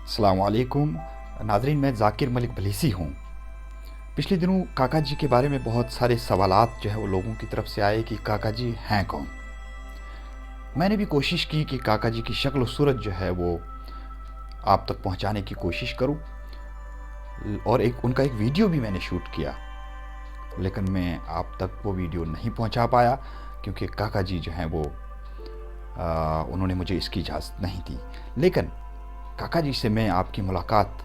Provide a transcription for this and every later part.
अस्सलाम वालेकुम नाज़रीन, मैं ज़ाकिर मलिक भलीसी हूँ। पिछले दिनों काका जी के बारे में बहुत सारे सवालात जो है वो लोगों की तरफ से आए कि काका जी हैं कौन। मैंने भी कोशिश की कि काका जी की शक्ल और सूरत जो है वो आप तक पहुँचाने की कोशिश करूँ, और उनका एक वीडियो भी मैंने शूट किया, लेकिन मैं आप तक वो वीडियो नहीं पहुँचा पाया क्योंकि काका जी जो हैं वो उन्होंने मुझे इसकी इजाज़त नहीं दी। लेकिन काका जी से मैं आपकी मुलाकात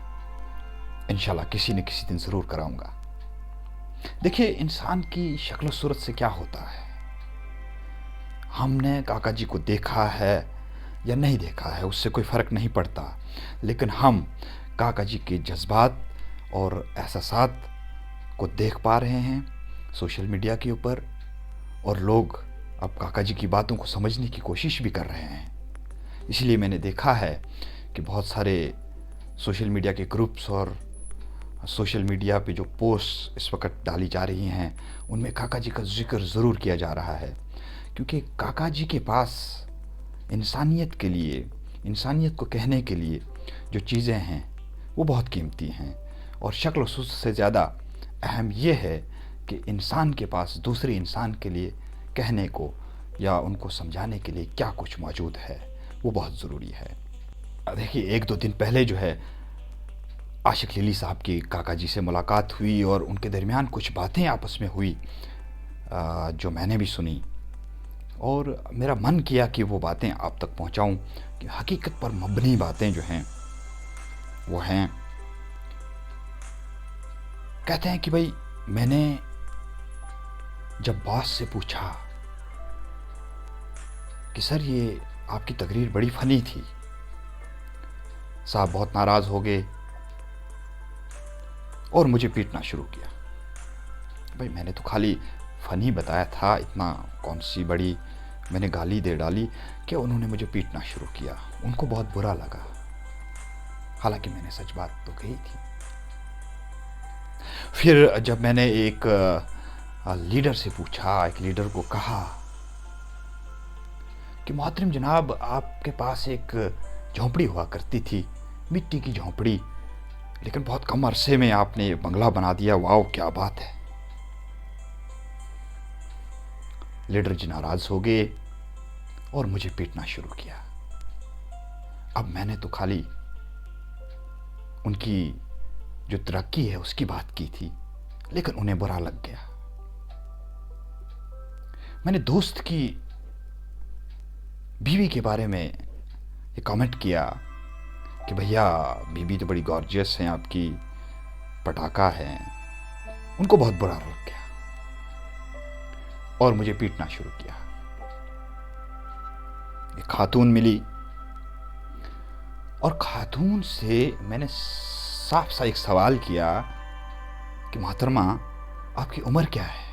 इंशाल्लाह किसी न किसी दिन ज़रूर कराऊंगा। देखिए, इंसान की शक्ल सूरत से क्या होता है, हमने काका जी को देखा है या नहीं देखा है उससे कोई फ़र्क नहीं पड़ता, लेकिन हम काका जी के जज्बात और एहसासात को देख पा रहे हैं सोशल मीडिया के ऊपर, और लोग अब काका जी की बातों को समझने की कोशिश भी कर रहे हैं। इसलिए मैंने देखा है कि बहुत सारे सोशल मीडिया के ग्रुप्स और सोशल मीडिया पे जो पोस्ट इस वक्त डाली जा रही हैं उनमें काका जी का जिक्र ज़रूर किया जा रहा है, क्योंकि काका जी के पास इंसानियत के लिए, इंसानियत को कहने के लिए जो चीज़ें हैं वो बहुत कीमती हैं। और शक्ल और सूरत से ज़्यादा अहम ये है कि इंसान के पास दूसरे इंसान के लिए कहने को या उनको समझाने के लिए क्या कुछ मौजूद है, वो बहुत ज़रूरी है। देखिए, एक दो दिन पहले जो है आशिक लिली साहब की काका जी से मुलाकात हुई और उनके दरमियान कुछ बातें आपस में हुई जो मैंने भी सुनी, और मेरा मन किया कि वो बातें आप तक पहुंचाऊं कि हकीकत पर मबनी बातें जो हैं वो हैं। कहते हैं कि भाई, मैंने जब बॉस से पूछा कि सर ये आपकी तकरीर बड़ी फ़नी थी, साहब बहुत नाराज़ हो गए और मुझे पीटना शुरू किया। भाई, मैंने तो खाली फ़नी बताया था, इतना कौन सी बड़ी मैंने गाली दे डाली कि उन्होंने मुझे पीटना शुरू किया। उनको बहुत बुरा लगा, हालांकि मैंने सच बात तो कही थी। फिर जब मैंने एक लीडर से पूछा, एक लीडर को कहा कि मोहतरम जनाब, आपके पास एक झोंपड़ी हुआ करती थी, मिट्टी की झोंपड़ी, लेकिन बहुत कम अरसे में आपने बंगला बना दिया, वाह क्या बात है। लीडर जी नाराज हो गए और मुझे पीटना शुरू किया। अब मैंने तो खाली उनकी जो तरक्की है उसकी बात की थी, लेकिन उन्हें बुरा लग गया। मैंने दोस्त की बीवी के बारे में ये कमेंट किया कि भैया, बीबी तो बड़ी गॉर्जियस हैं आपकी, पटाखा है। उनको बहुत बुरा लग गया और मुझे पीटना शुरू किया। एक खातून मिली और खातून से मैंने साफ सा एक सवाल किया कि मोहतरमा, आपकी उम्र क्या है,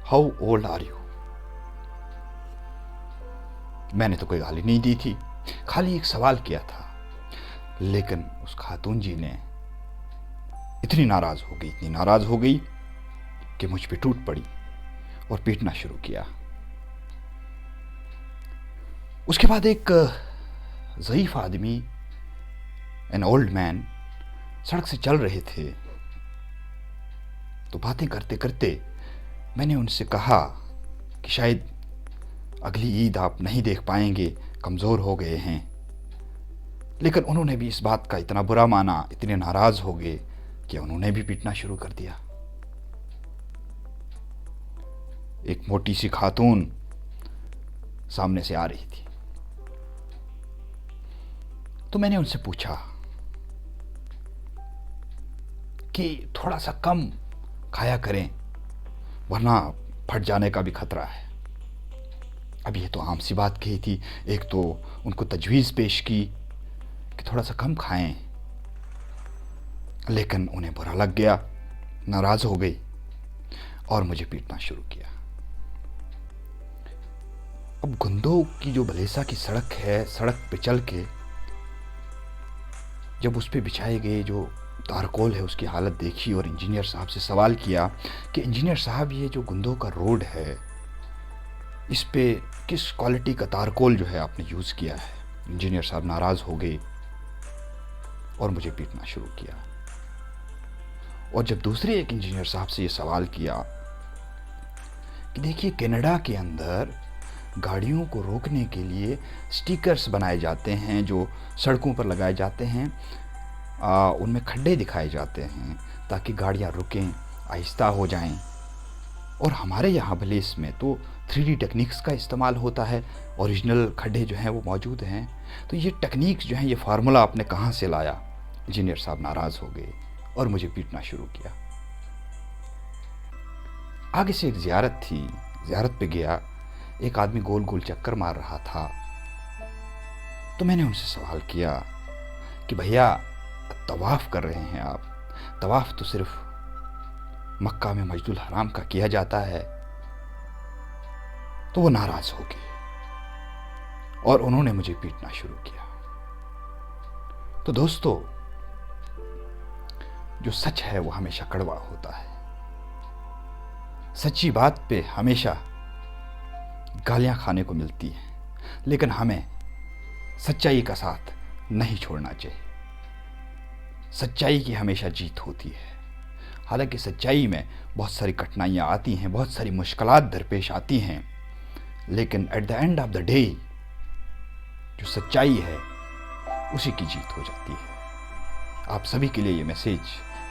हाउ ओल्ड आर यू। मैंने तो कोई गाली नहीं दी थी, खाली एक सवाल किया था, लेकिन उस खातून जी ने इतनी नाराज हो गई, इतनी नाराज हो गई कि मुझ पे टूट पड़ी और पीटना शुरू किया। उसके बाद एक ज़ईफ़ आदमी, एन ओल्ड मैन, सड़क से चल रहे थे, तो बातें करते करते मैंने उनसे कहा कि शायद अगली ईद आप नहीं देख पाएंगे, कमज़ोर हो गए हैं। लेकिन उन्होंने भी इस बात का इतना बुरा माना, इतने नाराज़ हो गए कि उन्होंने भी पीटना शुरू कर दिया। एक मोटी सी खातून सामने से आ रही थी, तो मैंने उनसे पूछा कि थोड़ा सा कम खाया करें, वरना फट जाने का भी खतरा है। अब ये तो आम सी बात कही थी, एक तो उनको तजवीज़ पेश की कि थोड़ा सा कम खाएं, लेकिन उन्हें बुरा लग गया, नाराज़ हो गई और मुझे पीटना शुरू किया। अब गुंदों की जो बलेसा की सड़क है, सड़क पे चल के जब उस पे बिछाए गए जो तारकोल है उसकी हालत देखी और इंजीनियर साहब से सवाल किया कि इंजीनियर साहब, ये जो गुंदों का रोड है इस पे किस क्वालिटी का तारकोल जो है आपने यूज़ किया है। इंजीनियर साहब नाराज़ हो गए और मुझे पीटना शुरू किया। और जब दूसरे एक इंजीनियर साहब से ये सवाल किया कि देखिए, कनाडा के अंदर गाड़ियों को रोकने के लिए स्टिकर्स बनाए जाते हैं जो सड़कों पर लगाए जाते हैं, उनमें खड्डे दिखाए जाते हैं ताकि गाड़ियाँ रुकें, आहिस्ता हो जाएं। और हमारे यहाँ भले इसमें तो 3D टेक्निक्स का इस्तेमाल होता है, ओरिजिनल खड्डे जो हैं वो मौजूद हैं। तो ये टेक्निक्स जो हैं, ये फार्मूला आपने कहाँ से लाया? इंजीनियर साहब नाराज़ हो गए और मुझे पीटना शुरू किया। आगे से एक ज़ियारत थी, ज़ियारत पे गया, एक आदमी गोल गोल चक्कर मार रहा था। तो मैंने उनसे सवाल किया कि भैया, तवाफ़ कर रहे हैं आप, तवाफ़ तो सिर्फ मक्का में मस्जिदुल हराम का किया जाता है। तो वो नाराज़ हो गए और उन्होंने मुझे पीटना शुरू किया। तो दोस्तों, जो सच है वो हमेशा कड़वा होता है। सच्ची बात पे हमेशा गालियां खाने को मिलती हैं, लेकिन हमें सच्चाई का साथ नहीं छोड़ना चाहिए। सच्चाई की हमेशा जीत होती है। हालांकि सच्चाई में बहुत सारी कठिनाइयाँ आती हैं, बहुत सारी मुश्किलात दरपेश आती हैं, लेकिन at the end of the day जो सच्चाई है उसी की जीत हो जाती है। आप सभी के लिए ये मैसेज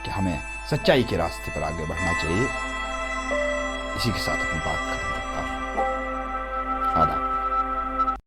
कि हमें सच्चाई के रास्ते पर आगे बढ़ना चाहिए। इसी के साथ अपनी बात खत्म करता हूँ। आदाब।